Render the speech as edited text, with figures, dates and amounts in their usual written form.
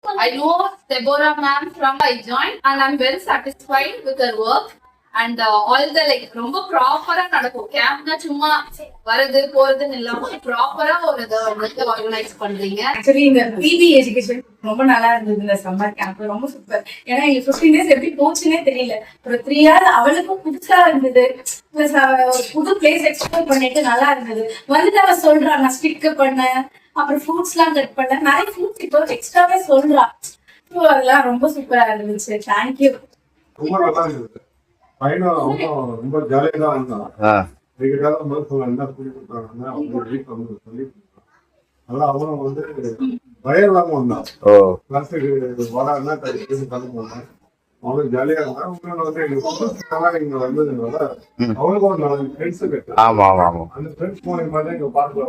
I know Deborah ma'am from I joined and I'm very satisfied with her work. And all the like ரொம்ப ப்ராப்பரா நடக்கும். கேம்ப்னா சும்மா வரது போறதுன்னு இல்லாம ப்ராப்பரா ஒரு இதை வந்து ஆர்கனைஸ் பண்றீங்க. ஆக்சுவலி இந்த பிபி எஜுகேஷன் ரொம்ப நல்லா இருந்தது. இந்த சம்மர் கேம்ப் ரொம்ப சூப்பர். ஏன்னா எங்க 15 days எப்படி போச்சுன்னே தெரியல. ஒரு 3 years அவளுக்கும் புதுசா இருந்தது. பிளஸ் புது பிளேஸ் எக்ஸ்ப்ளோர் பண்ணிட்டு நல்லா இருந்தது. வந்துட்டு அவ சொல்றா நான் ஸ்டிக் பண்ணேன், அப்புறம் ஃப்ரூட்ஸ் எல்லாம் கட் பண்ணேன், நிறைய ஃப்ரூட்ஸ் இப்போ எக்ஸ்ட்ராவே சொல்றா. ஸோ அதெல்லாம் ரொம்ப சூப்பரா இருந்துச்சு. தேங்க்யூ. ரொம்ப நல்லா இருந்தது. பையனும் ரொம்ப ஜாலியாக தான் இருந்தான். இதுக்காக மருத்துவம் என்ன சொல்லி கொடுத்தாங்கன்னா அவங்க வீட்டில் வந்து சொல்லி கொடுத்தாங்க. அதெல்லாம் அவனும் வந்து பயம் இல்லாமல் வந்தான். கிளாஸுக்கு வரான்னா கலந்து வந்தான். அவனுக்கு ஜாலியாக இருந்தான். இன்னொன்று வந்து எங்களுக்கு இங்கே வந்ததுனால அவனுக்கும் ஒரு 4 ஃப்ரெண்ட்ஸு கிடையாது. அந்த ஃப்ரெண்ட்ஸ் மூலியமாக தான் இங்கே பார்க்க